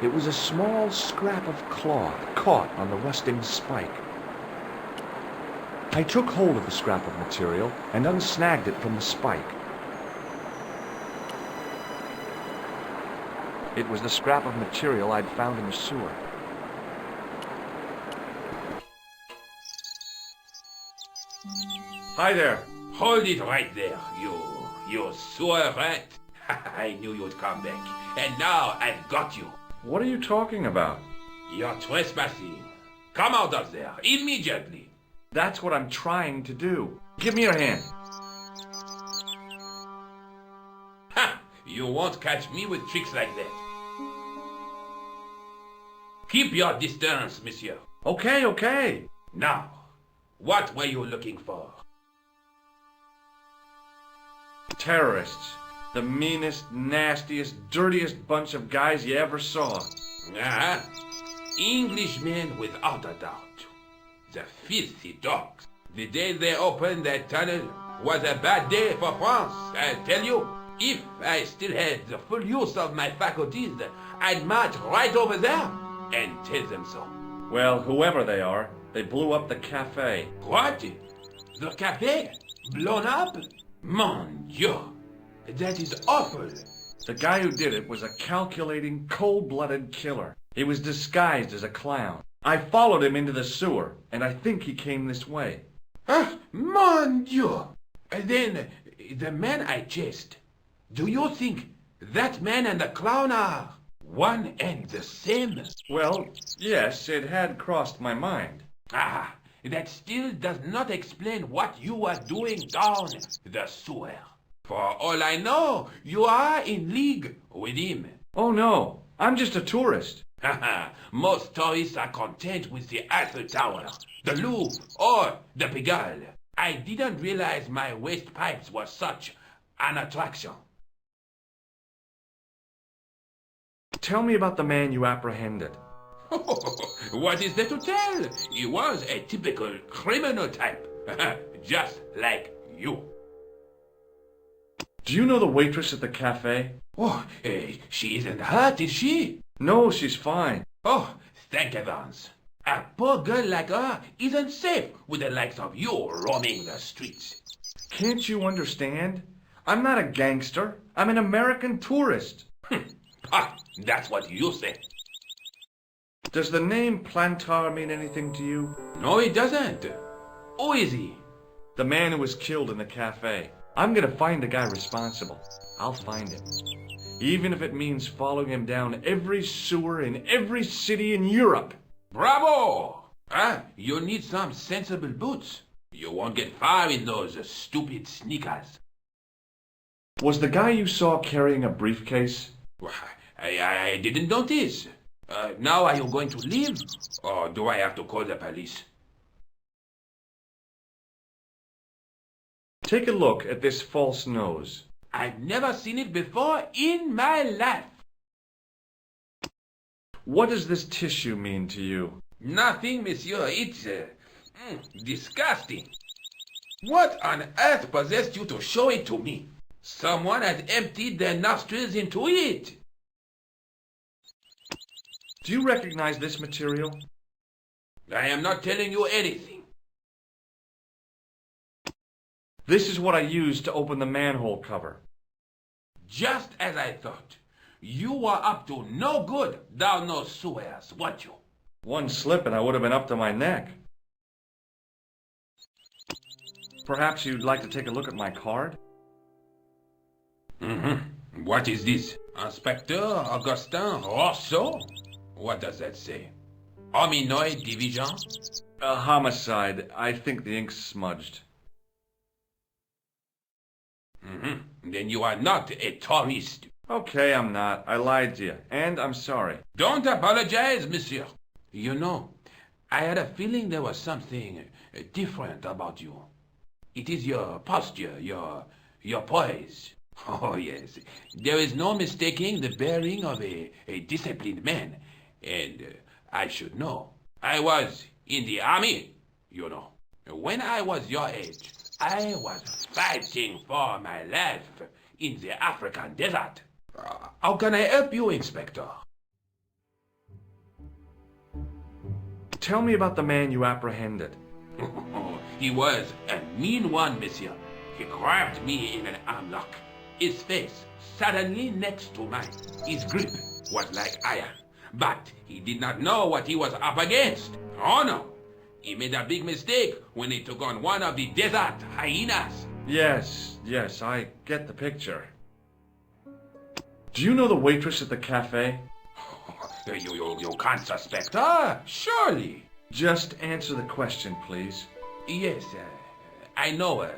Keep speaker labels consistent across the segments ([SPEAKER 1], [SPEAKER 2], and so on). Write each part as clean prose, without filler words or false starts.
[SPEAKER 1] It was a small scrap of cloth caught on the rusting spike. I took hold of the scrap of material and unsnagged it from the spike. It was the scrap of material I'd found in the sewer. Hi there.
[SPEAKER 2] Hold it right there, you sewer rat. I knew you'd come back, and now I've got you.
[SPEAKER 1] What are you talking about?
[SPEAKER 2] You're trespassing. Come out of there, immediately.
[SPEAKER 1] That's what I'm trying to do. Give me your hand.
[SPEAKER 2] Ha! You won't catch me with tricks like that. Keep your distance, monsieur.
[SPEAKER 1] Okay.
[SPEAKER 2] Now, what were you looking for?
[SPEAKER 1] Terrorists. The meanest, nastiest, dirtiest bunch of guys you ever saw.
[SPEAKER 2] Uh-huh. Englishmen without a doubt. The filthy dogs. The day they opened that tunnel was a bad day for France, I tell you. If I still had the full use of my faculties, I'd march right over there and tell them so.
[SPEAKER 1] Well, whoever they are, they blew up the cafe.
[SPEAKER 2] What? The cafe? Blown up? Mon Dieu! That is awful.
[SPEAKER 1] The guy who did it was a calculating, cold-blooded killer. He was disguised as a clown. I followed him into the sewer, and I think he came this way.
[SPEAKER 2] Ah, mon Dieu! Then, the man I chased, do you think that man and the clown are one and the same?
[SPEAKER 1] Well, yes, it had crossed my mind.
[SPEAKER 2] Ah, that still does not explain what you are doing down the sewer. For all I know, you are in league with him.
[SPEAKER 1] Oh no, I'm just a tourist.
[SPEAKER 2] Most tourists are content with the Eiffel Tower, the Louvre, or the Pigalle. I didn't realize my waste pipes were such an attraction.
[SPEAKER 1] Tell me about the man you apprehended.
[SPEAKER 2] What is there to tell? He was a typical criminal type, just like you.
[SPEAKER 1] Do you know the waitress at the cafe?
[SPEAKER 2] Oh, she isn't hurt, is she?
[SPEAKER 1] No, she's fine.
[SPEAKER 2] Oh, thank heavens. A poor girl like her isn't safe with the likes of you roaming the streets.
[SPEAKER 1] Can't you understand? I'm not a gangster. I'm an American tourist.
[SPEAKER 2] Ah, that's what you say.
[SPEAKER 1] Does the name Plantar mean anything to you?
[SPEAKER 2] No, it doesn't. Who is he?
[SPEAKER 1] The man who was killed in the cafe. I'm gonna find the guy responsible. I'll find him. Even if it means following him down every sewer in every city in Europe.
[SPEAKER 2] Bravo! You need some sensible boots. You won't get far in those stupid sneakers.
[SPEAKER 1] Was the guy you saw carrying a briefcase?
[SPEAKER 2] I didn't notice. Now are you going to leave? Or do I have to call the police?
[SPEAKER 1] Take a look at this false nose.
[SPEAKER 2] I've never seen it before in my life.
[SPEAKER 1] What does this tissue mean to you?
[SPEAKER 2] Nothing, monsieur. It's disgusting. What on earth possessed you to show it to me? Someone had emptied their nostrils into it.
[SPEAKER 1] Do you recognize this material?
[SPEAKER 2] I am not telling you anything.
[SPEAKER 1] This is what I used to open the manhole cover.
[SPEAKER 2] Just as I thought. You were up to no good down those sewers, weren't you?
[SPEAKER 1] One slip and I would have been up to my neck. Perhaps you'd like to take a look at my card?
[SPEAKER 2] What is this? Inspector Augustin Rousseau? What does that say? Hominoid Division?
[SPEAKER 1] A homicide. I think the ink's smudged.
[SPEAKER 2] Then you are not a tourist.
[SPEAKER 1] Okay, I'm not. I lied to you, and I'm sorry.
[SPEAKER 2] Don't apologize, monsieur. You know, I had a feeling there was something different about you. It is your posture, your poise. Oh, yes. There is no mistaking the bearing of a disciplined man. And I should know. I was in the army, you know. When I was your age, I was fighting for my life in the African desert. How can I help you, Inspector?
[SPEAKER 1] Tell me about the man you apprehended.
[SPEAKER 2] He was a mean one, monsieur. He grabbed me in an arm lock. His face suddenly next to mine. His grip was like iron. But he did not know what he was up against. Oh no! He made a big mistake when he took on one of the desert hyenas.
[SPEAKER 1] Yes, I get the picture. Do you know the waitress at the cafe?
[SPEAKER 2] You can't suspect her, surely.
[SPEAKER 1] Just answer the question, please.
[SPEAKER 2] Yes, I know her.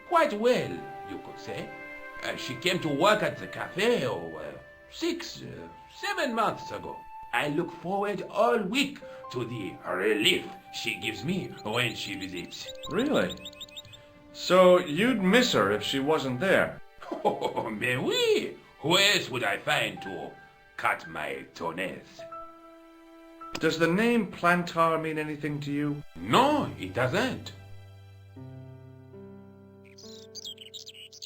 [SPEAKER 2] Quite well, you could say. She came to work at the cafe 7 months ago. I look forward all week to the relief she gives me when she visits.
[SPEAKER 1] Really? So you'd miss her if she wasn't there?
[SPEAKER 2] Oh, mais oui! Who else would I find to cut my toenails?
[SPEAKER 1] Does the name Plantar mean anything to you?
[SPEAKER 2] No, it doesn't.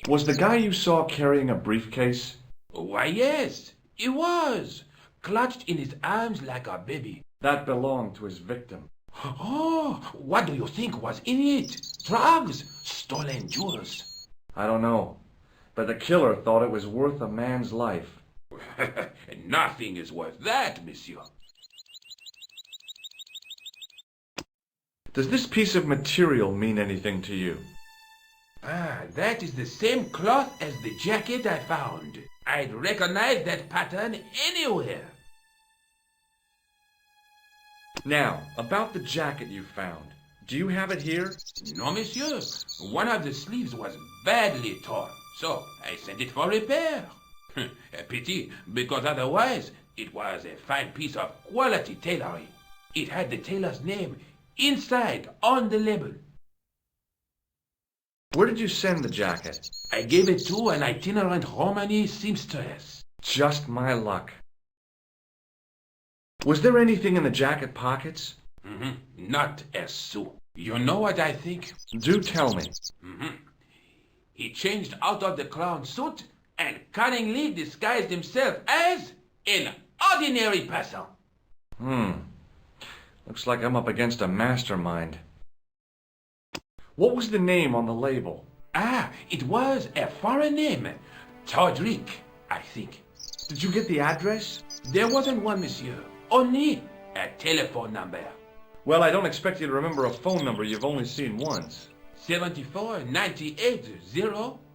[SPEAKER 1] Was the guy you saw carrying a briefcase?
[SPEAKER 2] Why, yes, he was. Clutched in his arms like a baby.
[SPEAKER 1] That belonged to his victim.
[SPEAKER 2] Oh, what do you think was in it? Drugs? Stolen jewels?
[SPEAKER 1] I don't know, but the killer thought it was worth a man's life.
[SPEAKER 2] Nothing is worth that, monsieur.
[SPEAKER 1] Does this piece of material mean anything to you?
[SPEAKER 2] That is the same cloth as the jacket I found. I'd recognize that pattern anywhere.
[SPEAKER 1] Now, about the jacket you found. Do you have it here?
[SPEAKER 2] No, monsieur. One of the sleeves was badly torn, so I sent it for repair. A pity, because otherwise it was a fine piece of quality tailoring. It had the tailor's name inside on the label.
[SPEAKER 1] Where did you send the jacket?
[SPEAKER 2] I gave it to an itinerant Romani seamstress.
[SPEAKER 1] Just my luck. Was there anything in the jacket pockets?
[SPEAKER 2] Not a sou. You know what I think?
[SPEAKER 1] Do tell me.
[SPEAKER 2] He changed out of the clown suit and cunningly disguised himself as an ordinary person.
[SPEAKER 1] Looks like I'm up against a mastermind. What was the name on the label?
[SPEAKER 2] It was a foreign name. Todrick, I think.
[SPEAKER 1] Did you get the address?
[SPEAKER 2] There wasn't one, monsieur. Only a telephone number.
[SPEAKER 1] Well, I don't expect you to remember a phone number you've only seen once.
[SPEAKER 2] 74 98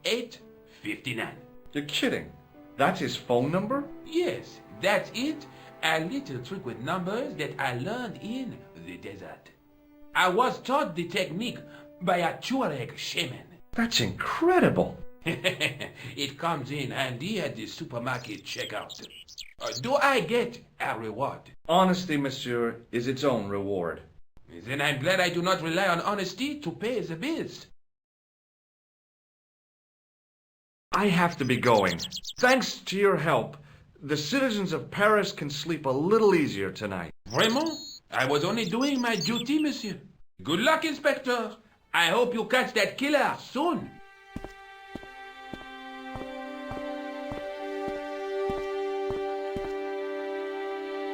[SPEAKER 2] 08 59.
[SPEAKER 1] You're kidding. That's his phone number?
[SPEAKER 2] Yes, that's it. A little trick with numbers that I learned in the desert. I was taught the technique by a Tuareg shaman.
[SPEAKER 1] That's incredible.
[SPEAKER 2] It comes in handy at the supermarket checkout. Do I get a reward?
[SPEAKER 1] Honesty, monsieur, is its own reward.
[SPEAKER 2] Then I'm glad I do not rely on honesty to pay the bills.
[SPEAKER 1] I have to be going. Thanks to your help, the citizens of Paris can sleep a little easier tonight.
[SPEAKER 2] Vraiment? I was only doing my duty, monsieur. Good luck, Inspector. I hope you catch that killer soon.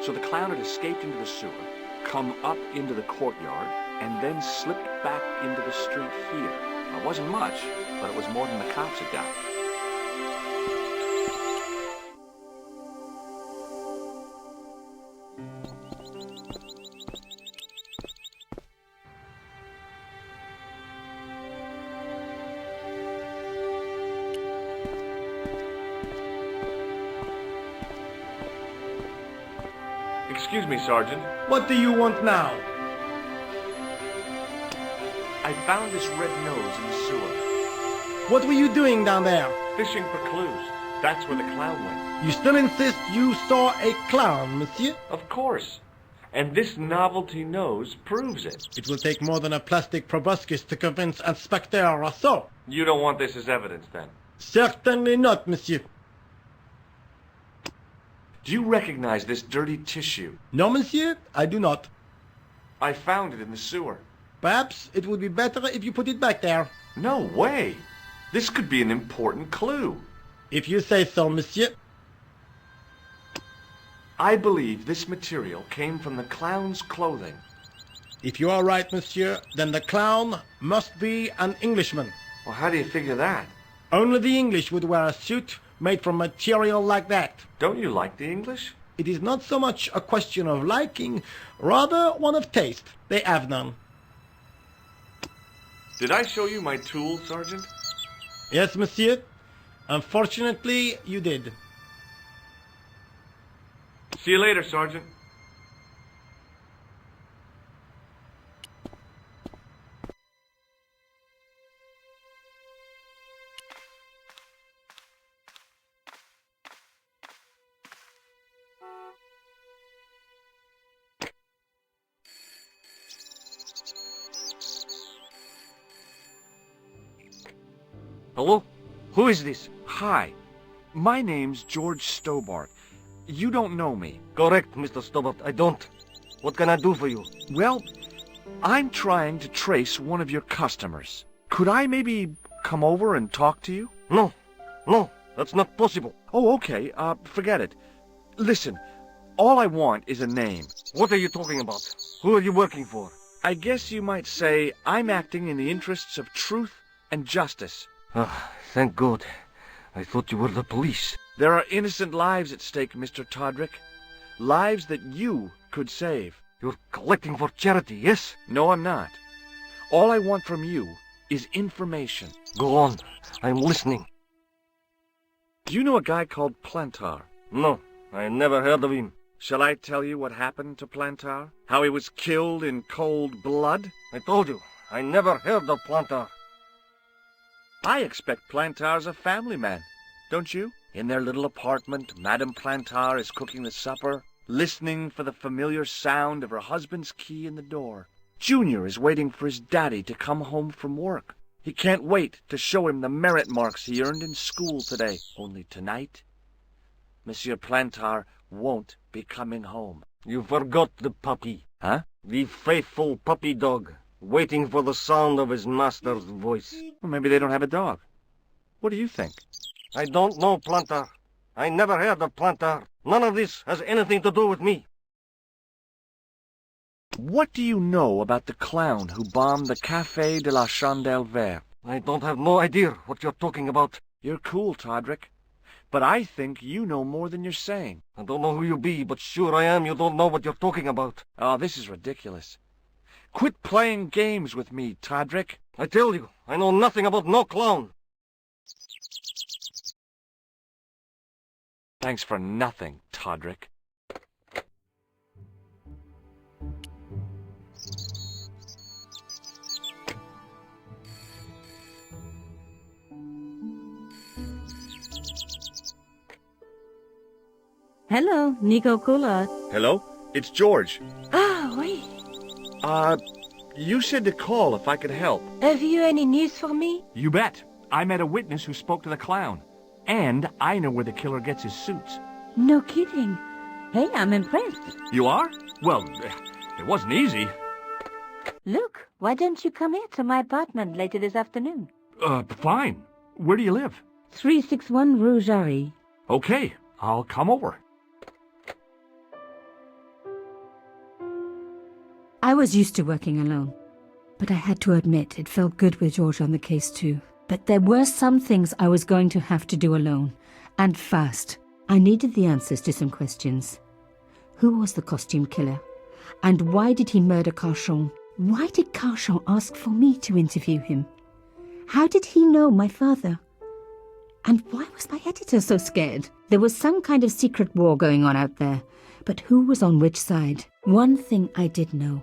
[SPEAKER 1] So the clown had escaped into the sewer, come up into the courtyard, and then slipped back into the street here. It wasn't much, but it was more than the cops had got. Excuse me, Sergeant.
[SPEAKER 3] What do you want now?
[SPEAKER 1] I found this red nose in the sewer.
[SPEAKER 3] What were you doing down there?
[SPEAKER 1] Fishing for clues. That's where the clown went.
[SPEAKER 3] You still insist you saw a clown, monsieur?
[SPEAKER 1] Of course. And this novelty nose proves it.
[SPEAKER 3] It will take more than a plastic proboscis to convince Inspector Rousseau.
[SPEAKER 1] You don't want this as evidence, then?
[SPEAKER 3] Certainly not, monsieur.
[SPEAKER 1] Do you recognize this dirty tissue?
[SPEAKER 3] No, monsieur, I do not.
[SPEAKER 1] I found it in the sewer.
[SPEAKER 3] Perhaps it would be better if you put it back there.
[SPEAKER 1] No way. This could be an important clue.
[SPEAKER 3] If you say so, monsieur.
[SPEAKER 1] I believe this material came from the clown's clothing.
[SPEAKER 3] If you are right, monsieur, then the clown must be an Englishman.
[SPEAKER 1] Well, how do you figure that?
[SPEAKER 3] Only the English would wear a suit made from material like that.
[SPEAKER 1] Don't you like the English?
[SPEAKER 3] It is not so much a question of liking, rather one of taste. They have none.
[SPEAKER 1] Did I show you my tools, Sergeant?
[SPEAKER 3] Yes, monsieur. Unfortunately, you did.
[SPEAKER 1] See you later, Sergeant.
[SPEAKER 4] Hello? Who is this?
[SPEAKER 1] Hi. My name's George Stobart. You don't know me.
[SPEAKER 4] Correct, Mr. Stobart. I don't. What can I do for you?
[SPEAKER 1] Well, I'm trying to trace one of your customers. Could I maybe come over and talk to you?
[SPEAKER 4] No. No, that's not possible.
[SPEAKER 1] Oh, okay. Forget it. Listen, all I want is a name.
[SPEAKER 4] What are you talking about? Who are you working for?
[SPEAKER 1] I guess you might say I'm acting in the interests of truth and justice.
[SPEAKER 4] Ah, thank God. I thought you were the police.
[SPEAKER 1] There are innocent lives at stake, Mr. Todrick. Lives that you could save.
[SPEAKER 4] You're collecting for charity, yes?
[SPEAKER 1] No, I'm not. All I want from you is information.
[SPEAKER 4] Go on. I'm listening.
[SPEAKER 1] Do you know a guy called Plantar?
[SPEAKER 4] No, I never heard of him.
[SPEAKER 1] Shall I tell you what happened to Plantar? How he was killed in cold blood?
[SPEAKER 4] I told you, I never heard of Plantar.
[SPEAKER 1] I expect Plantar's a family man, don't you? In their little apartment, Madame Plantar is cooking the supper, listening for the familiar sound of her husband's key in the door. Junior is waiting for his daddy to come home from work. He can't wait to show him the merit marks he earned in school today. Only tonight, Monsieur Plantar won't be coming home.
[SPEAKER 4] You forgot the puppy.
[SPEAKER 1] Huh?
[SPEAKER 4] The faithful puppy dog, waiting for the sound of his master's voice.
[SPEAKER 1] Well, maybe they don't have a dog. What do you think?
[SPEAKER 4] I don't know Plantar. I never heard of Plantar. None of this has anything to do with me.
[SPEAKER 1] What do you know about the clown who bombed the Café de la Chandelle Verte?
[SPEAKER 4] I don't have no idea what you're talking about.
[SPEAKER 1] You're cool, Todrick. But I think you know more than you're saying.
[SPEAKER 4] I don't know who you be, but sure I am you don't know what you're talking about.
[SPEAKER 1] Oh, this is ridiculous. Quit playing games with me, Todrick.
[SPEAKER 4] I tell you, I know nothing about no clown.
[SPEAKER 1] Thanks for nothing, Todrick.
[SPEAKER 5] Hello, Nico Coulard.
[SPEAKER 1] Hello? It's George.
[SPEAKER 5] Ah, oui.
[SPEAKER 1] You said to call if I could help.
[SPEAKER 5] Have you any news for me?
[SPEAKER 6] You bet. I met a witness who spoke to the clown. And I know where the killer gets his suits.
[SPEAKER 5] No kidding. Hey, I'm impressed.
[SPEAKER 6] You are? Well, it wasn't easy.
[SPEAKER 5] Look, why don't you come here to my apartment later this afternoon?
[SPEAKER 6] Fine. Where do you live?
[SPEAKER 5] 361 Rue Jarry.
[SPEAKER 6] Okay, I'll come over.
[SPEAKER 7] I was used to working alone, but I had to admit it felt good with George on the case too. But there were some things I was going to have to do alone, and fast. I needed the answers to some questions. Who was the costume killer? And why did he murder Carchon? Why did Carchon ask for me to interview him? How did he know my father? And why was my editor so scared? There was some kind of secret war going on out there, but who was on which side? One thing I did know.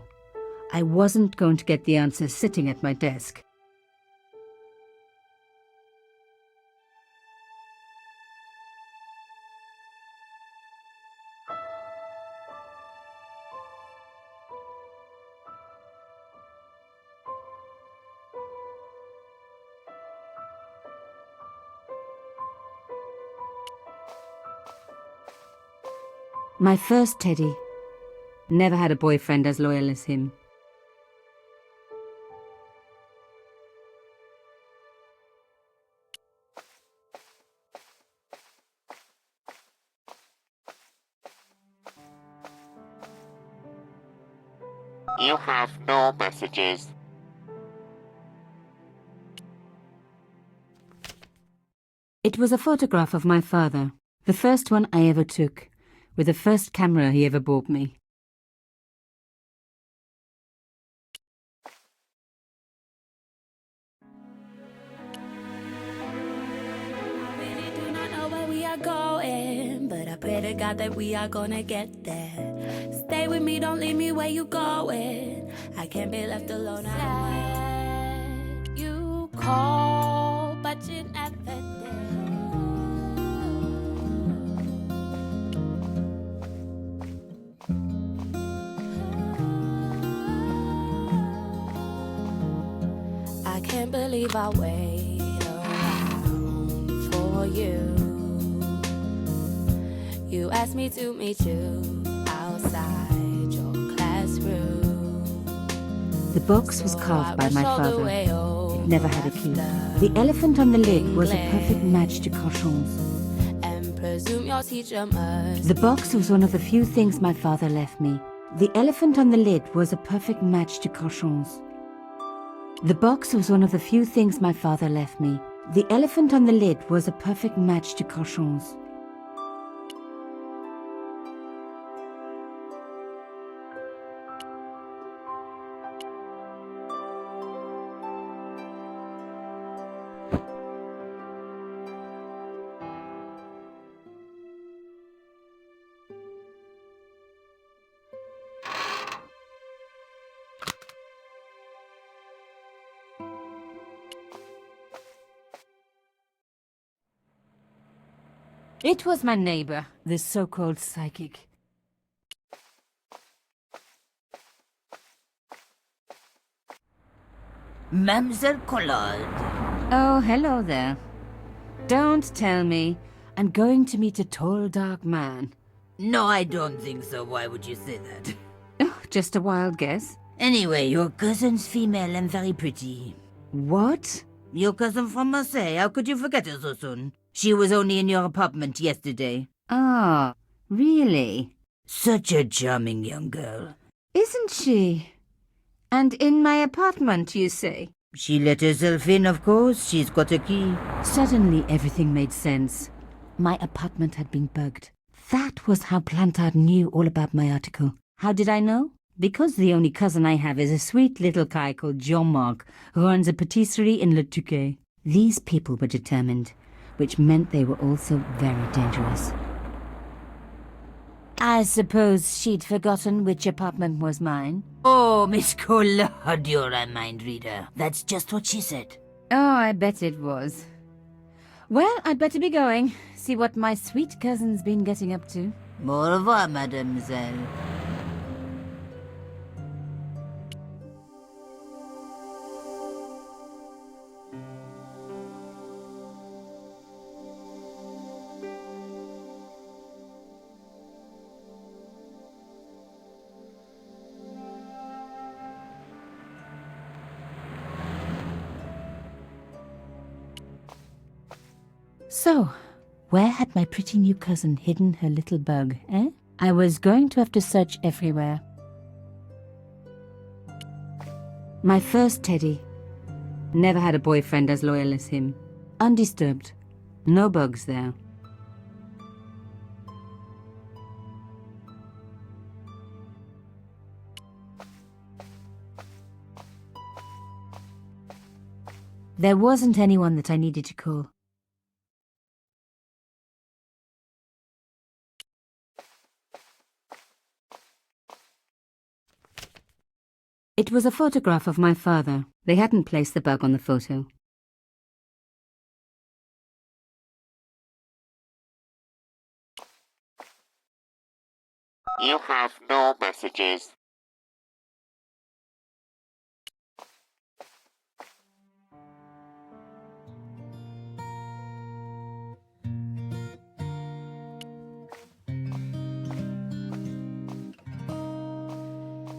[SPEAKER 7] I wasn't going to get the answers sitting at my desk. My first Teddy. Never had a boyfriend as loyal as him.
[SPEAKER 8] You have no messages.
[SPEAKER 7] It was a photograph of my father, the first one I ever took, with the first camera he ever bought me.
[SPEAKER 9] Going, but I pray to God that we are gonna get there. Stay with me, don't leave me where you going. I can't be left alone. I said you call, but you never did. I can't believe I wait around for you. You asked me to meet you outside your classroom.
[SPEAKER 7] The box was carved by my father. It never had a key. The elephant on the lid was a perfect match to Cochon's.
[SPEAKER 9] And presume your teacher must.
[SPEAKER 7] The box was one of the few things my father left me. The elephant on the lid was a perfect match to Cochon's. The box was one of the few things my father left me. The elephant on the lid was a perfect match to Cochon's. It was my neighbor, the so-called psychic.
[SPEAKER 10] Mademoiselle Collard.
[SPEAKER 7] Oh, hello there. Don't tell me. I'm going to meet a tall, dark man.
[SPEAKER 10] No, I don't think so. Why would you say that?
[SPEAKER 7] Oh, just a wild guess.
[SPEAKER 10] Anyway, your cousin's female and very pretty.
[SPEAKER 7] What?
[SPEAKER 10] Your cousin from Marseille. How could you forget her so soon? She was only in your apartment yesterday.
[SPEAKER 7] Ah, really?
[SPEAKER 10] Such a charming young girl.
[SPEAKER 7] Isn't she? And in my apartment, you say?
[SPEAKER 10] She let herself in, of course. She's got a key.
[SPEAKER 7] Suddenly, everything made sense. My apartment had been bugged. That was how Plantard knew all about my article. How did I know? Because the only cousin I have is a sweet little guy called Jean-Marc, who runs a patisserie in Le Touquet. These people were determined, which meant they were also very dangerous.
[SPEAKER 10] I suppose she'd forgotten which apartment was mine. Oh, Miss Collard, you're a mind reader. That's just what she said.
[SPEAKER 7] Oh, I bet it was. Well, I'd better be going. See what my sweet cousin's been getting up to.
[SPEAKER 10] Au revoir, mademoiselle.
[SPEAKER 7] So, where had my pretty new cousin hidden her little bug, eh? I was going to have to search everywhere. My first teddy. Never had a boyfriend as loyal as him. Undisturbed. No bugs there. There wasn't anyone that I needed to call. It was a photograph of my father. They hadn't placed the bug on the photo.
[SPEAKER 8] You have no messages.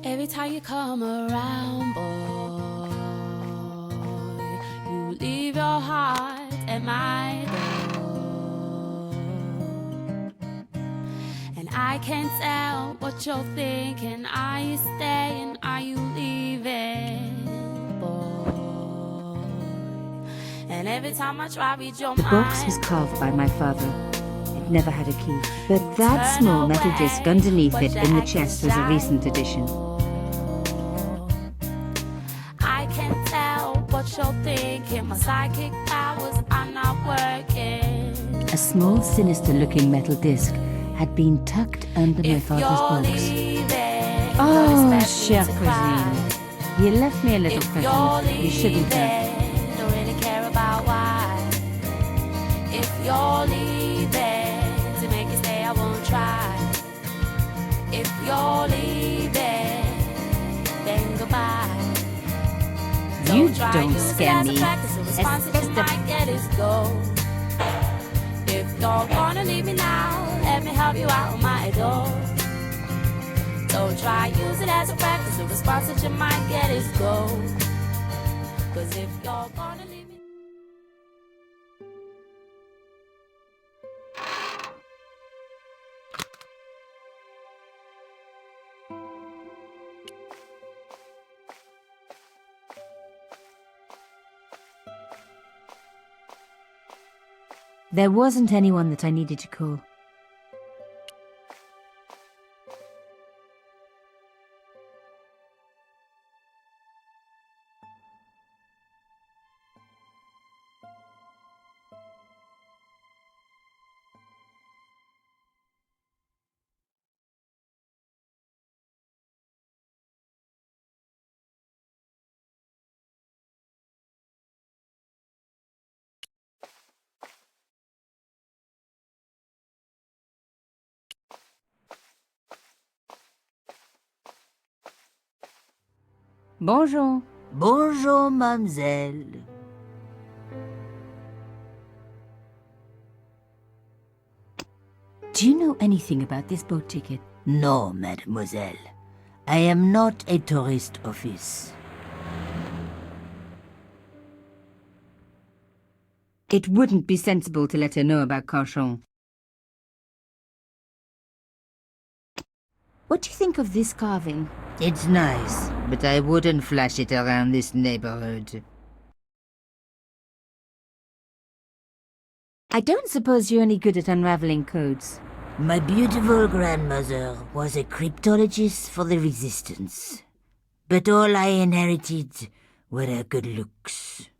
[SPEAKER 9] Every time you come around, boy, you leave your heart at my door. And I I can't tell what you're thinking. Are you staying? Are you leaving? Boy. And every time I try read your
[SPEAKER 7] The
[SPEAKER 9] mind,
[SPEAKER 7] box was carved by my father. It never had a key. But that small metal disc underneath it in the chest was a recent addition.
[SPEAKER 9] I can't tell what you're thinking. My psychic powers are not working.
[SPEAKER 7] A small, sinister-looking metal disc had been tucked under my father's box. Oh, chère cousine. You left me a little present. You shouldn't have.
[SPEAKER 9] Don't really care about why. If you're leaving, to make you stay, I won't try. If you're leaving, then goodbye.
[SPEAKER 7] You
[SPEAKER 9] try
[SPEAKER 7] don't
[SPEAKER 9] use it
[SPEAKER 7] scare
[SPEAKER 9] as a
[SPEAKER 7] me.
[SPEAKER 9] practice, the response that you might get is go. If you're gonna leave me now, let me help you out on my door. Don't try use it as a practice, the response that you might get is go. Cause if you're gonna leave me.
[SPEAKER 7] There wasn't anyone that I needed to call. Bonjour.
[SPEAKER 10] Bonjour, mademoiselle.
[SPEAKER 7] Do you know anything about this boat ticket?
[SPEAKER 10] No, mademoiselle. I am not a tourist office.
[SPEAKER 7] It wouldn't be sensible to let her know about Carchon. What do you think of this carving?
[SPEAKER 10] It's nice, but I wouldn't flash it around this neighborhood.
[SPEAKER 7] I don't suppose you're any good at unraveling codes.
[SPEAKER 10] My beautiful grandmother was a cryptologist for the Resistance, but all I inherited were her good looks.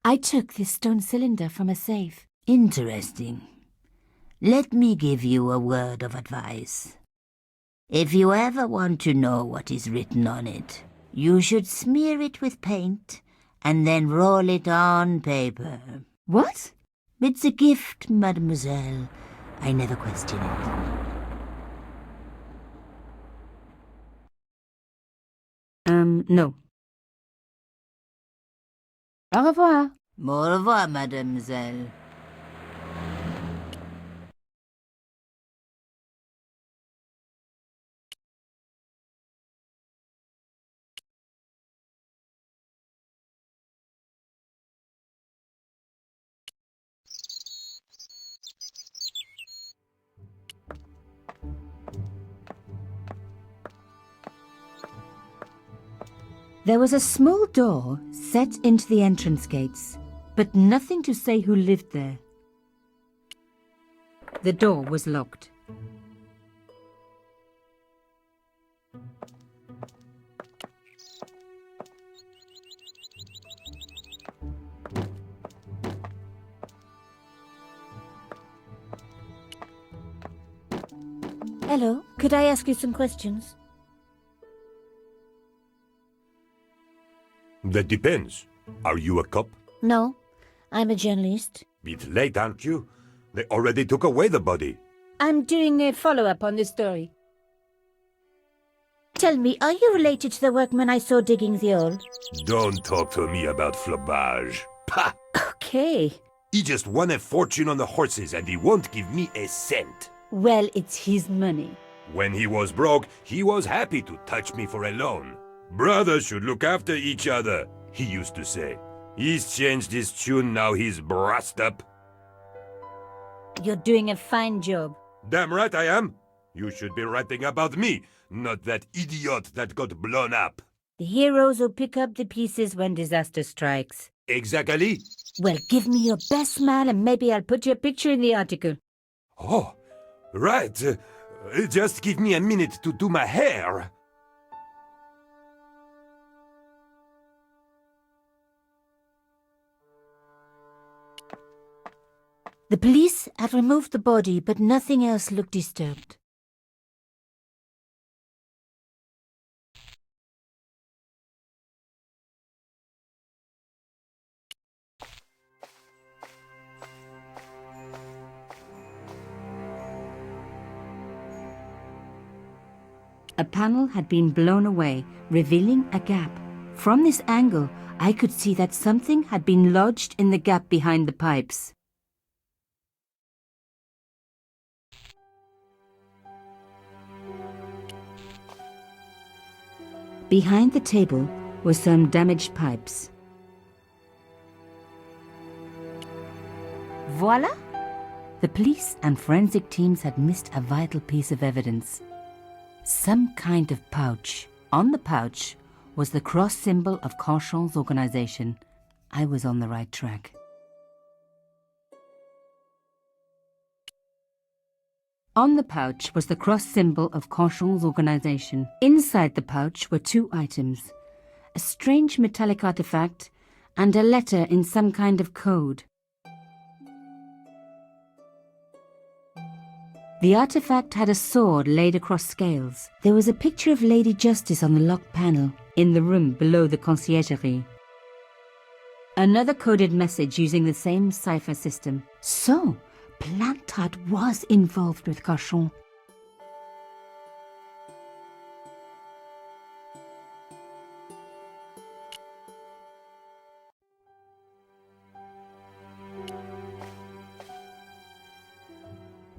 [SPEAKER 7] I took this stone cylinder from a safe.
[SPEAKER 10] Interesting. Let me give you a word of advice. If you ever want to know what is written on it, you should smear it with paint and then roll it on paper.
[SPEAKER 7] What?
[SPEAKER 10] It's a gift, mademoiselle. I never question it.
[SPEAKER 7] No. Au revoir.
[SPEAKER 10] Au revoir, mademoiselle.
[SPEAKER 7] There was a small door set into the entrance gates, but nothing to say who lived there. The door was locked.
[SPEAKER 10] Hello, could I ask you some questions?
[SPEAKER 11] That depends. Are you a cop?
[SPEAKER 10] No, I'm a journalist.
[SPEAKER 11] Bit late, aren't you? They already took away the body.
[SPEAKER 10] I'm doing a follow-up on this story. Tell me, are you related to the workman I saw digging the hole?
[SPEAKER 11] Don't talk to me about flobage. Pah!
[SPEAKER 10] Okay.
[SPEAKER 11] He just won a fortune on the horses and he won't give me a cent.
[SPEAKER 10] Well, it's his money.
[SPEAKER 11] When he was broke, he was happy to touch me for a loan. Brothers should look after each other, he used to say. He's changed his tune, now he's brassed up.
[SPEAKER 7] You're doing a fine job.
[SPEAKER 11] Damn right I am. You should be writing about me, not that idiot that got blown up.
[SPEAKER 7] The heroes who pick up the pieces when disaster strikes.
[SPEAKER 11] Exactly.
[SPEAKER 7] Well, give me your best smile and maybe I'll put your picture in the article.
[SPEAKER 11] Oh, right. Just give me a minute to do my hair.
[SPEAKER 7] The police had removed the body, but nothing else looked disturbed. A panel had been blown away, revealing a gap. From this angle, I could see that something had been lodged in the gap behind the pipes. Behind the table were some damaged pipes. Voila! The police and forensic teams had missed a vital piece of evidence. Some kind of pouch. On the pouch was the cross symbol of Cochon's organization. I was on the right track. On the pouch was the cross symbol of Cochon's organization. Inside the pouch were two items, a strange metallic artifact and a letter in some kind of code. The artifact had a sword laid across scales. There was a picture of Lady Justice on the locked panel in the room below the conciergerie. Another coded message using the same cipher system. So, Plantard was involved with Cochon.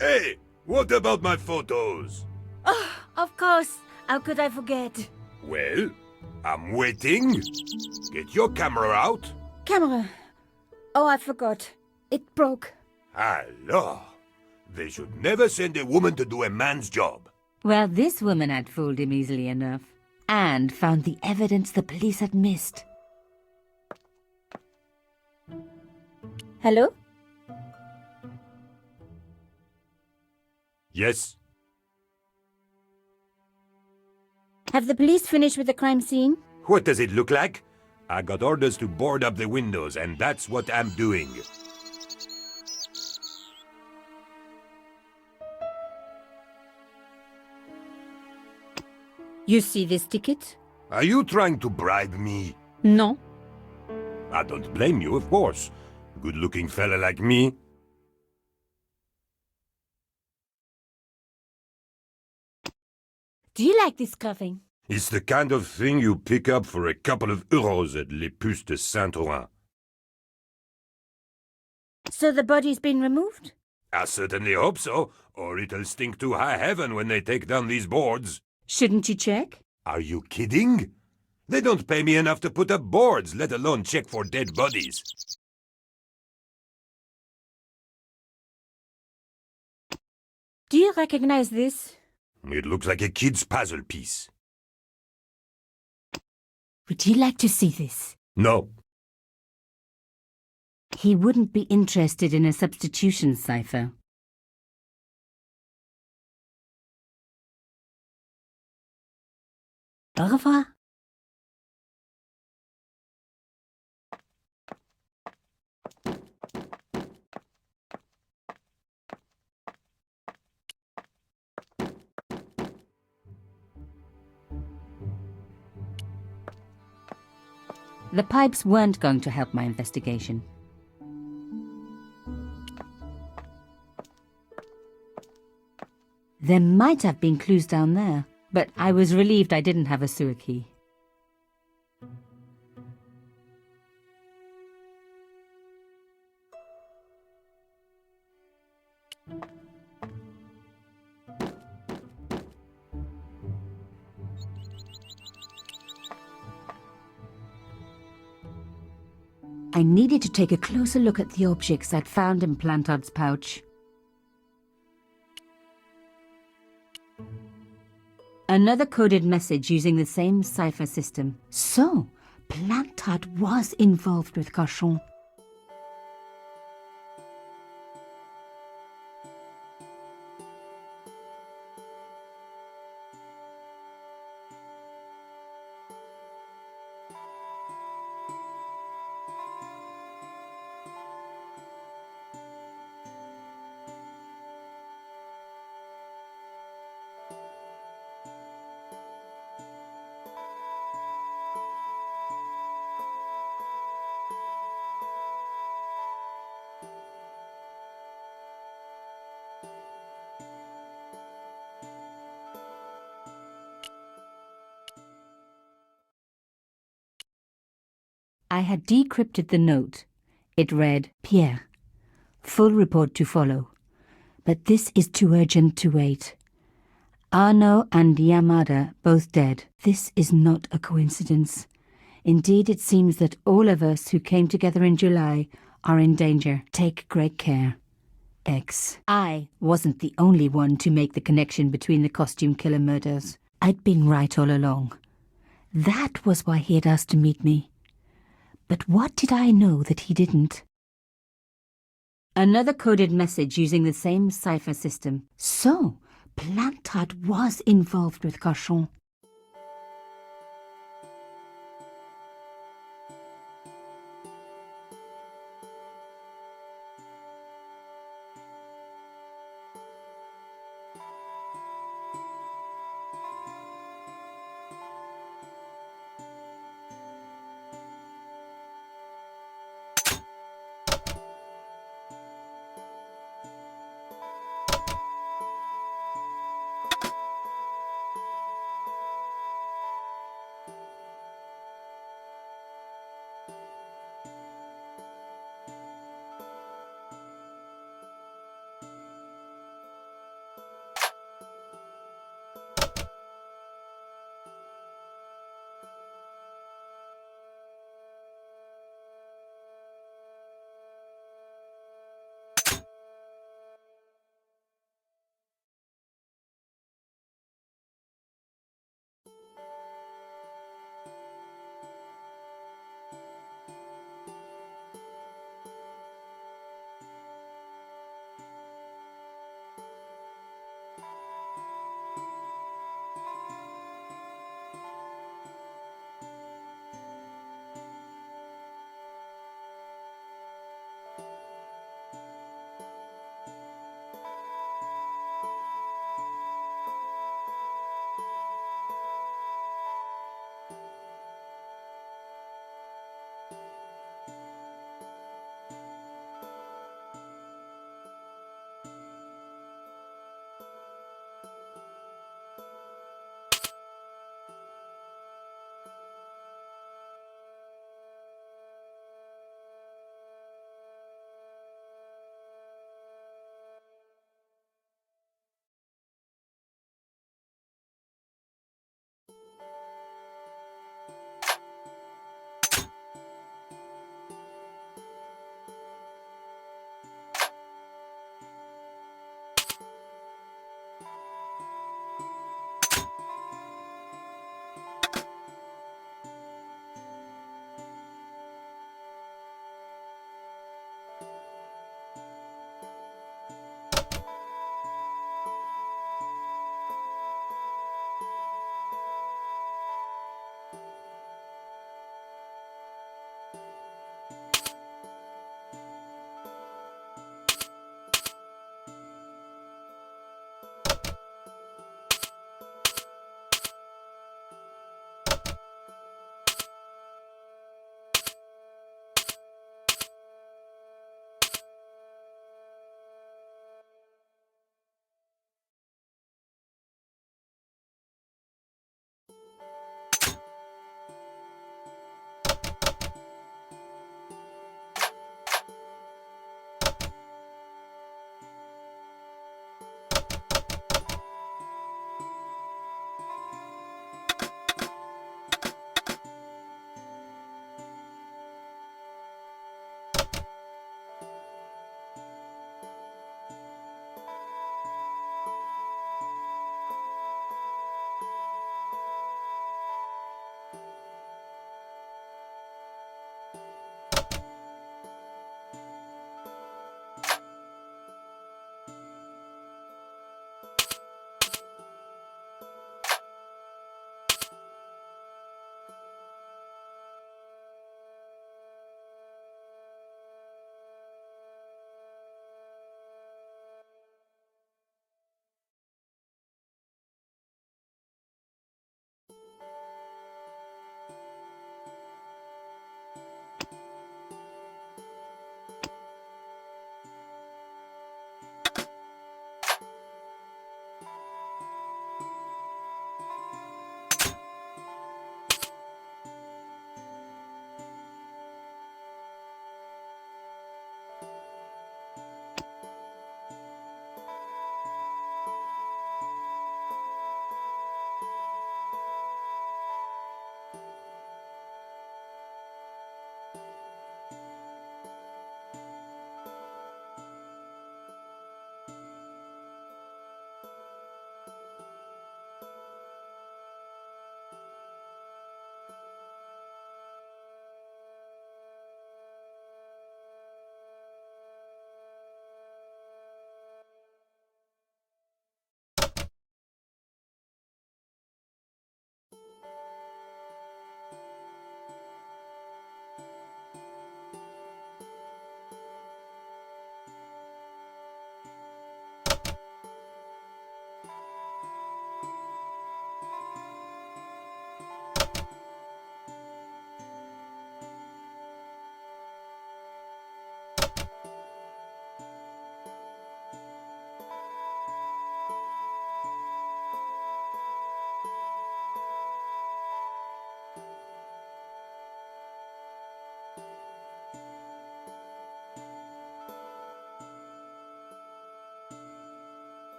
[SPEAKER 11] Hey, what about my photos?
[SPEAKER 7] Oh, of course. How could I forget?
[SPEAKER 11] Well, I'm waiting. Get your camera out.
[SPEAKER 7] Camera. Oh, I forgot. It broke.
[SPEAKER 11] Alors, they should never send a woman to do a man's job.
[SPEAKER 7] Well, this woman had fooled him easily enough. And found the evidence the police had missed. Hello?
[SPEAKER 11] Yes?
[SPEAKER 7] Have the police finished with the crime scene?
[SPEAKER 11] What does it look like? I got orders to board up the windows, and that's what I'm doing.
[SPEAKER 7] You see this ticket?
[SPEAKER 11] Are you trying to bribe me?
[SPEAKER 7] No.
[SPEAKER 11] I don't blame you, of course. Good-looking fella like me.
[SPEAKER 7] Do you like this clothing?
[SPEAKER 11] It's the kind of thing you pick up for a couple of euros at Les Puces de Saint-Ouen.
[SPEAKER 7] So the body's been removed?
[SPEAKER 11] I certainly hope so, or it'll stink to high heaven when they take down these boards.
[SPEAKER 7] Shouldn't you check?
[SPEAKER 11] Are you kidding? They don't pay me enough to put up boards, let alone check for dead bodies.
[SPEAKER 7] Do you recognize this?
[SPEAKER 11] It looks like a kid's puzzle piece.
[SPEAKER 7] Would you like to see this?
[SPEAKER 11] No.
[SPEAKER 7] He wouldn't be interested in a substitution cipher. Au revoir. The pipes weren't going to help my investigation. There might have been clues down there, but I was relieved I didn't have a sewer key. I needed to take a closer look at the objects I'd found in Plantard's pouch. Another coded message using the same cipher system. So, Plantard was involved with Cochon. I had decrypted the note. It read, Pierre, full report to follow. But this is too urgent to wait. Arno and Yamada both dead. This is not a coincidence. Indeed, it seems that all of us who came together in July are in danger. Take great care. X. I wasn't the only one to make the connection between the costume killer murders. I'd been right all along. That was why he had asked to meet me. But what did I know that he didn't? Another coded message using the same cipher system. So, Plantard was involved with Cochon.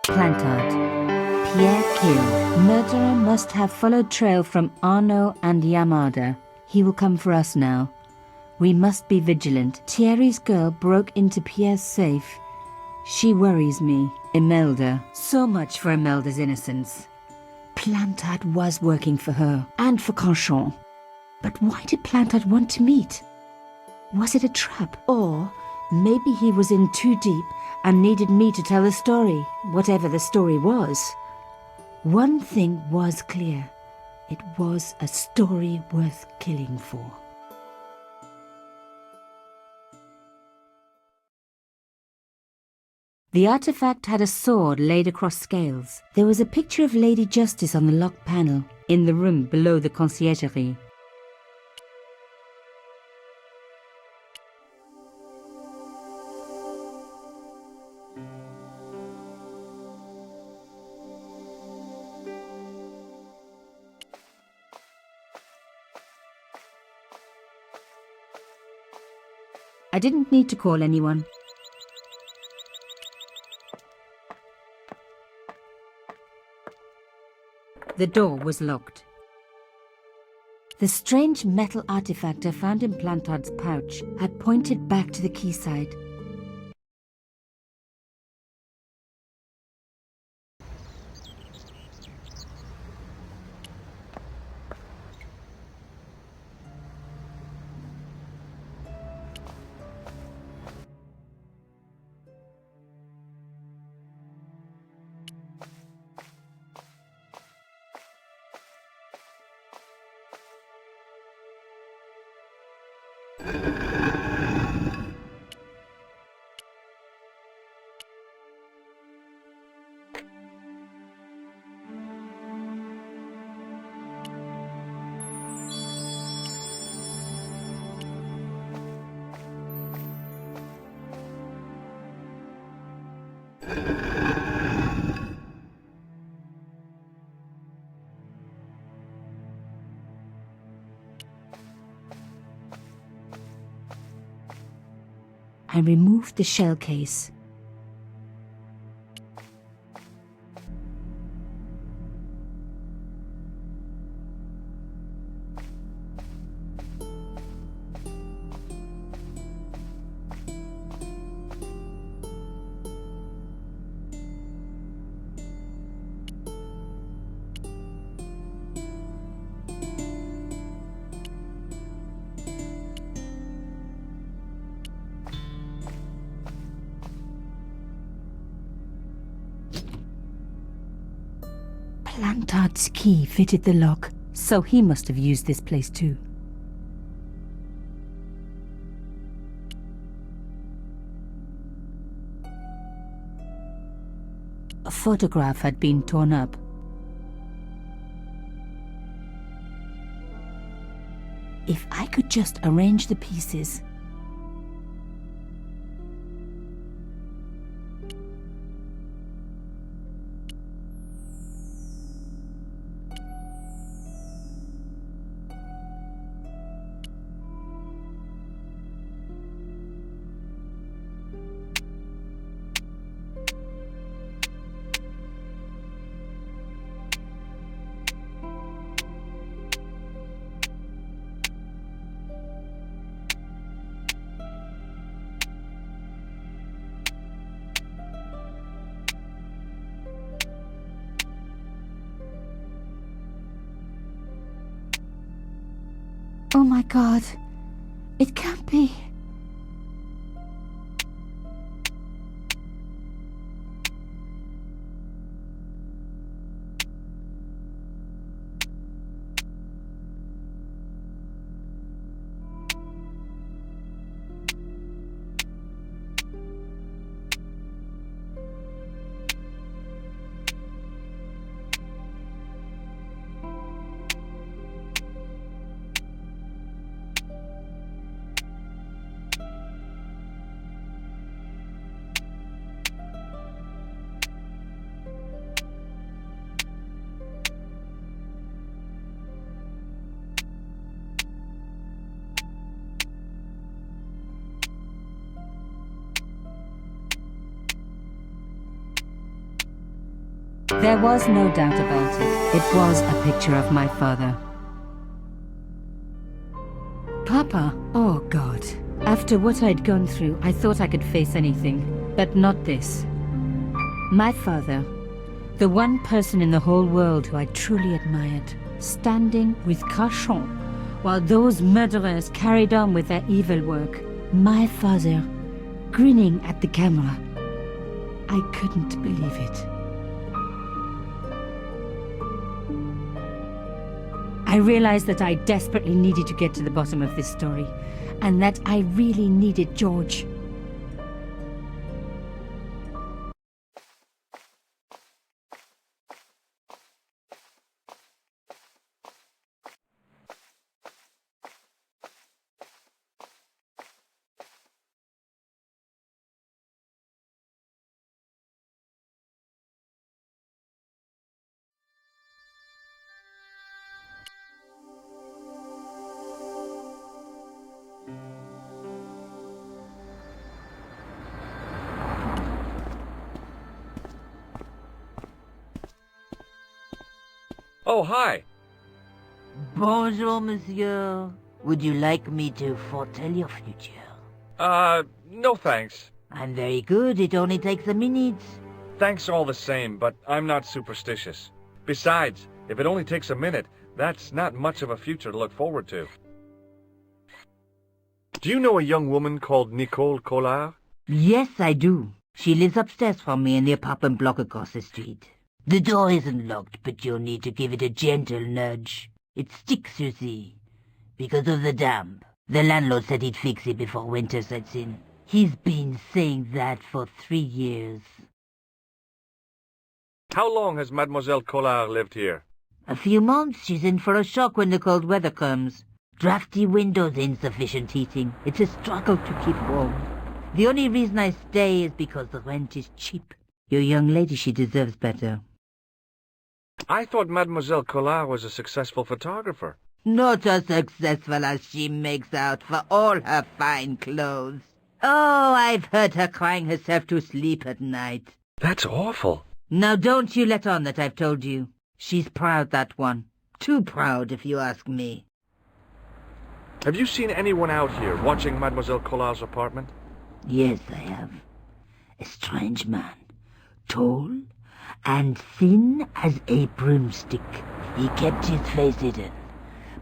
[SPEAKER 7] Plantard. Pierre killed. Murderer must have followed trail from Arnaud and Yamada. He will come for us now. We must be vigilant. Thierry's girl broke into Pierre's safe. She worries me. Imelda. So much for Imelda's innocence. Plantard was working for her, and for Canchon. But why did Plantard want to meet? Was it a trap? Or maybe he was in too deep and needed me to tell the story, whatever the story was. One thing was clear. It was a story worth killing for. The artifact had a sword laid across scales. There was a picture of Lady Justice on the locked panel, in the room below the conciergerie. I didn't need to call anyone. The door was locked. The strange metal artifact I found in Plantard's pouch had pointed back to the quayside. I removed the shell case. Plantard's key fitted the lock, so he must have used this place too. A photograph had been torn up. If I could just arrange the pieces. Oh my God, it can't be. There was no doubt about it. It was a picture of my father. Papa? Oh, God. After what I'd gone through, I thought I could face anything, but not this. My father, the one person in the whole world who I truly admired, standing with Crachon, while those murderers carried on with their evil work. My father, grinning at the camera. I couldn't believe it. I realized that I desperately needed to get to the bottom of this story, and that I really needed George.
[SPEAKER 1] Oh, hi.
[SPEAKER 10] Bonjour, monsieur. Would you like me to foretell your future?
[SPEAKER 1] No thanks.
[SPEAKER 10] I'm very good. It only takes a minute.
[SPEAKER 1] Thanks all the same, but I'm not superstitious. Besides, if it only takes a minute, that's not much of a future to look forward to. Do you know a young woman called Nicole Collard?
[SPEAKER 10] Yes, I do. She lives upstairs from me in the apartment block across the street. The door isn't locked, but you'll need to give it a gentle nudge. It sticks, you see, because of the damp. The landlord said he'd fix it before winter sets in. He's been saying that for 3 years.
[SPEAKER 1] How long has Mademoiselle Collard lived here?
[SPEAKER 10] A few months. She's in for a shock when the cold weather comes. Drafty windows, insufficient heating. It's a struggle to keep warm. The only reason I stay is because the rent is cheap. Your young lady, she deserves better.
[SPEAKER 1] I thought Mademoiselle Collard was a successful photographer.
[SPEAKER 10] Not as successful as she makes out for all her fine clothes. Oh, I've heard her crying herself to sleep at night.
[SPEAKER 1] That's awful.
[SPEAKER 10] Now don't you let on that I've told you. She's proud, that one. Too proud, if you ask me.
[SPEAKER 1] Have you seen anyone out here watching Mademoiselle Collard's apartment?
[SPEAKER 10] Yes, I have. A strange man. Tall and thin as a broomstick. He kept his face hidden,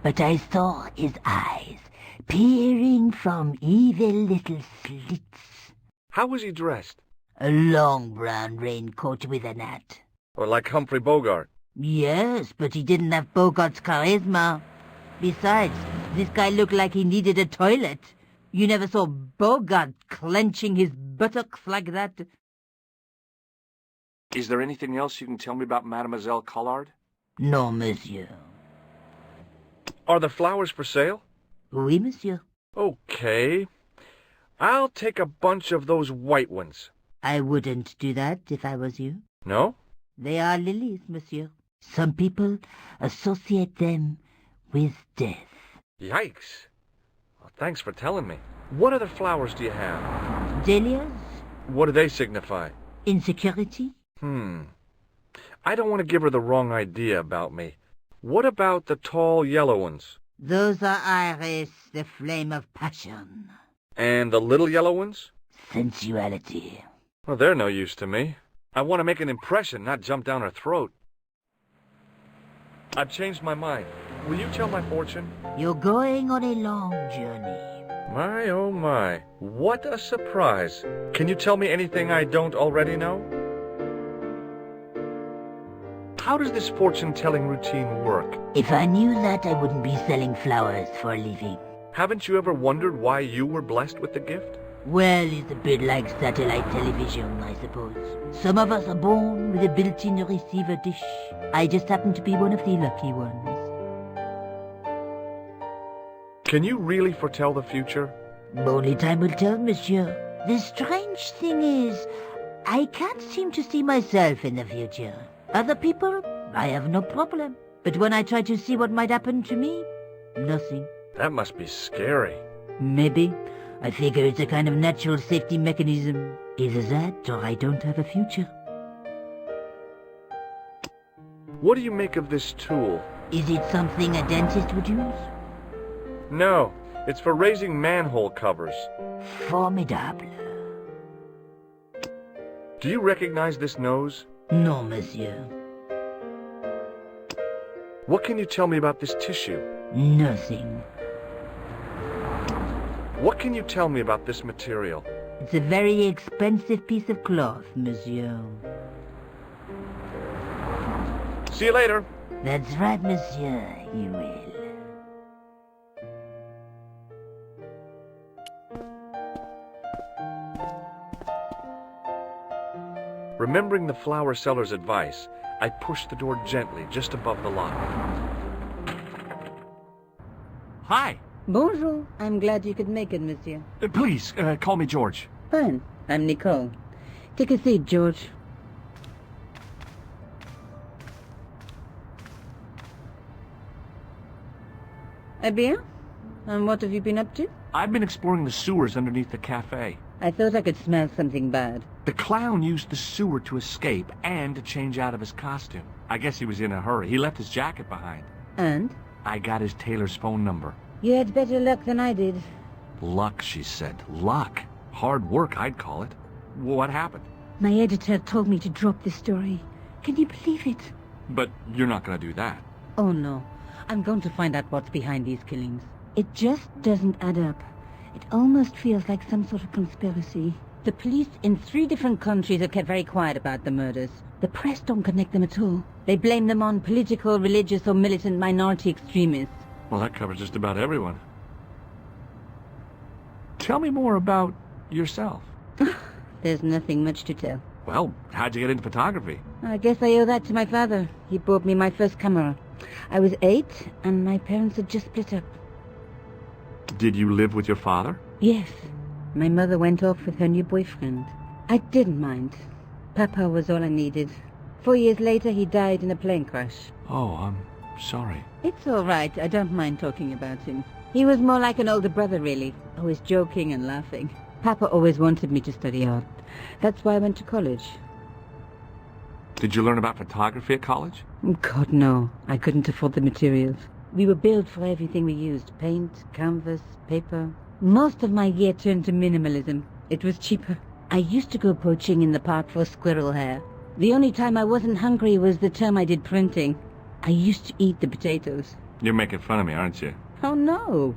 [SPEAKER 10] but I saw his eyes peering from evil little slits.
[SPEAKER 1] How was he dressed?
[SPEAKER 10] A long brown raincoat with an hat.
[SPEAKER 1] Or like Humphrey Bogart?
[SPEAKER 10] Yes, but he didn't have Bogart's charisma. Besides, this guy looked like he needed a toilet. You never saw Bogart clenching his buttocks like that.
[SPEAKER 1] Is there anything else you can tell me about Mademoiselle Collard?
[SPEAKER 10] No, monsieur.
[SPEAKER 1] Are the flowers for sale?
[SPEAKER 10] Oui, monsieur.
[SPEAKER 1] Okay. I'll take a bunch of those white ones.
[SPEAKER 10] I wouldn't do that if I was you.
[SPEAKER 1] No?
[SPEAKER 10] They are lilies, monsieur. Some people associate them with death.
[SPEAKER 1] Yikes. Well, thanks for telling me. What other flowers do you have?
[SPEAKER 10] Dahlias?
[SPEAKER 1] What do they signify?
[SPEAKER 10] Insecurity?
[SPEAKER 1] I don't want to give her the wrong idea about me. What about the tall yellow ones?
[SPEAKER 10] Those are iris, the flame of passion.
[SPEAKER 1] And the little yellow ones?
[SPEAKER 10] Sensuality.
[SPEAKER 1] Well, they're no use to me. I want to make an impression, not jump down her throat. I've changed my mind. Will you tell my fortune?
[SPEAKER 10] You're going on a long journey.
[SPEAKER 1] My, oh my. What a surprise. Can you tell me anything I don't already know? How does this fortune-telling routine work?
[SPEAKER 10] If I knew that, I wouldn't be selling flowers for a living.
[SPEAKER 1] Haven't you ever wondered why you were blessed with the gift?
[SPEAKER 10] Well, it's a bit like satellite television, I suppose. Some of us are born with a built-in receiver dish. I just happen to be one of the lucky ones.
[SPEAKER 1] Can you really foretell the future?
[SPEAKER 10] Only time will tell, monsieur. The strange thing is, I can't seem to see myself in the future. Other people, I have no problem. But when I try to see what might happen to me, nothing.
[SPEAKER 1] That must be scary.
[SPEAKER 10] Maybe. I figure it's a kind of natural safety mechanism. Either that, or I don't have a future.
[SPEAKER 1] What do you make of this tool?
[SPEAKER 10] Is it something a dentist would use?
[SPEAKER 1] No, it's for raising manhole covers.
[SPEAKER 10] Formidable.
[SPEAKER 1] Do you recognize this nose?
[SPEAKER 10] No, monsieur.
[SPEAKER 1] What can you tell me about this tissue?
[SPEAKER 10] Nothing.
[SPEAKER 1] What can you tell me about this material?
[SPEAKER 10] It's a very expensive piece of cloth, monsieur.
[SPEAKER 1] See you later.
[SPEAKER 10] That's right, monsieur. You will.
[SPEAKER 1] Remembering the flower seller's advice, I pushed the door gently just above the lock.
[SPEAKER 6] Hi.
[SPEAKER 5] Bonjour. I'm glad you could make it, monsieur.
[SPEAKER 6] Please, call me George.
[SPEAKER 5] Fine. I'm Nicole. Take a seat, George. Eh bien? And what have you been up to?
[SPEAKER 6] I've been exploring the sewers underneath the cafe.
[SPEAKER 5] I thought I could smell something bad.
[SPEAKER 6] The clown used the sewer to escape and to change out of his costume. I guess he was in a hurry. He left his jacket behind.
[SPEAKER 5] And?
[SPEAKER 6] I got his tailor's phone number.
[SPEAKER 5] You had better luck than I did.
[SPEAKER 6] Luck, she said. Luck. Hard work, I'd call it. What happened?
[SPEAKER 7] My editor told me to drop this story. Can you believe it?
[SPEAKER 6] But you're not going to do that.
[SPEAKER 5] Oh no. I'm going to find out what's behind these killings. It just doesn't add up. It almost feels like some sort of conspiracy. The police in 3 different countries have kept very quiet about the murders. The press don't connect them at all. They blame them on political, religious, or militant minority extremists.
[SPEAKER 6] Well, that covers just about everyone. Tell me more about yourself.
[SPEAKER 5] There's nothing much to tell.
[SPEAKER 6] Well, how'd you get into photography?
[SPEAKER 5] I guess I owe that to my father. He bought me my first camera. I was 8, and my parents had just split up.
[SPEAKER 6] Did you live with your father?
[SPEAKER 5] Yes. My mother went off with her new boyfriend. I didn't mind. Papa was all I needed. 4 years later, he died in a plane crash.
[SPEAKER 6] Oh, I'm sorry.
[SPEAKER 5] It's all right. I don't mind talking about him. He was more like an older brother, really. Always joking and laughing. Papa always wanted me to study art. That's why I went to college.
[SPEAKER 6] Did you learn about photography at college?
[SPEAKER 5] God, no. I couldn't afford the materials. We were billed for everything we used. Paint, canvas, paper. Most of my year turned to minimalism. It was cheaper. I used to go poaching in the park for squirrel hair. The only time I wasn't hungry was the term I did printing. I used to eat the potatoes.
[SPEAKER 6] You're making fun of me, aren't you?
[SPEAKER 5] Oh, no.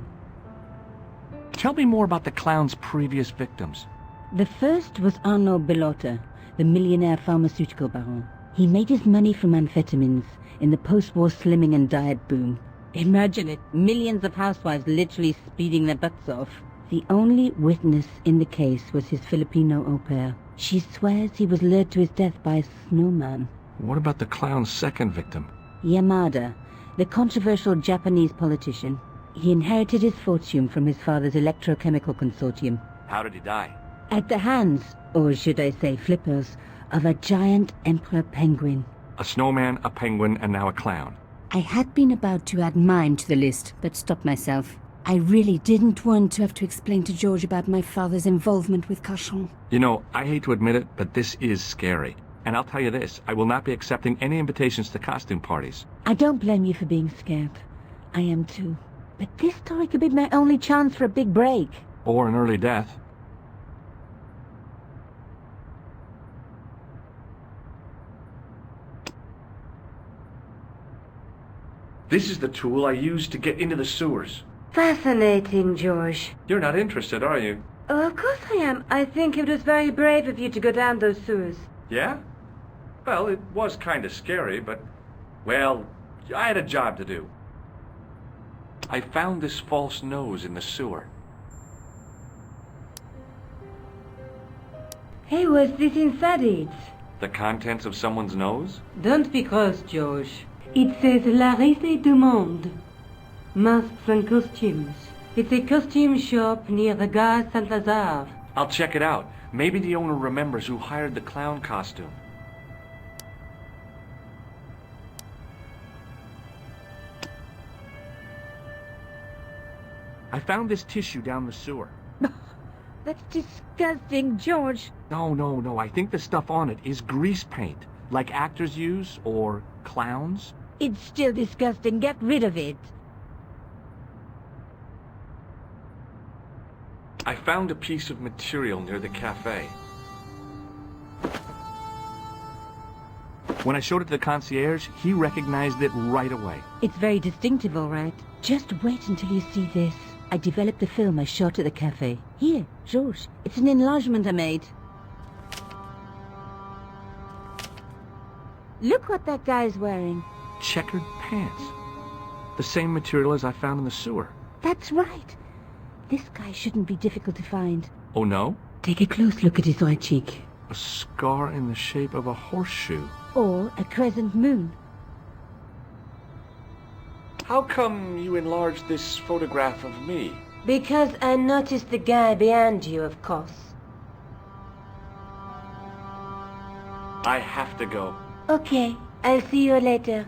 [SPEAKER 6] Tell me more about the clown's previous victims.
[SPEAKER 5] The first was Arnaud Bellotta, the millionaire pharmaceutical baron. He made his money from amphetamines in the post-war slimming and diet boom. Imagine it, millions of housewives literally speeding their butts off. The only witness in the case was his Filipino au pair. She swears he was lured to his death by a snowman.
[SPEAKER 6] What about the clown's second victim?
[SPEAKER 5] Yamada, the controversial Japanese politician. He inherited his fortune from his father's electrochemical consortium.
[SPEAKER 6] How did he die?
[SPEAKER 5] At the hands, or should I say flippers, of a giant emperor penguin.
[SPEAKER 6] A snowman, a penguin, and now a clown.
[SPEAKER 7] I had been about to add mine to the list, but stopped myself. I really didn't want to have to explain to George about my father's involvement with Cachon.
[SPEAKER 6] You know, I hate to admit it, but this is scary. And I'll tell you this, I will not be accepting any invitations to costume parties.
[SPEAKER 5] I don't blame you for being scared. I am too. But this story could be my only chance for a big break.
[SPEAKER 6] Or an early death. This is the tool I used to get into the sewers.
[SPEAKER 5] Fascinating, George.
[SPEAKER 6] You're not interested, are you?
[SPEAKER 5] Oh, of course I am. I think it was very brave of you to go down those sewers.
[SPEAKER 6] Yeah? Well, it was kind of scary, but... Well, I had a job to do. I found this false nose in the sewer.
[SPEAKER 5] Hey, what's this inside it?
[SPEAKER 6] The contents of someone's nose?
[SPEAKER 5] Don't be cross, George. It says La Risée du Monde. Masks and costumes. It's a costume shop near the Gare Saint-Lazare.
[SPEAKER 6] I'll check it out. Maybe the owner remembers who hired the clown costume. I found this tissue down the sewer.
[SPEAKER 5] That's disgusting, George.
[SPEAKER 6] No. I think the stuff on it is grease paint. Like actors use, or clowns?
[SPEAKER 5] It's still disgusting. Get rid of it.
[SPEAKER 6] I found a piece of material near the cafe. When I showed it to the concierge, he recognized it right away.
[SPEAKER 5] It's very distinctive, all right. Just wait until you see this. I developed the film I shot at the cafe. Here, Georges. It's an enlargement I made. Look what that guy's wearing.
[SPEAKER 6] Checkered pants. The same material as I found in the sewer.
[SPEAKER 5] That's right. This guy shouldn't be difficult to find.
[SPEAKER 6] Oh, no?
[SPEAKER 5] Take a close look at his right cheek.
[SPEAKER 6] A scar in the shape of a horseshoe.
[SPEAKER 5] Or a crescent moon.
[SPEAKER 6] How come you enlarged this photograph of me?
[SPEAKER 5] Because I noticed the guy behind you, of course.
[SPEAKER 6] I have to go.
[SPEAKER 5] Okay, I'll see you later.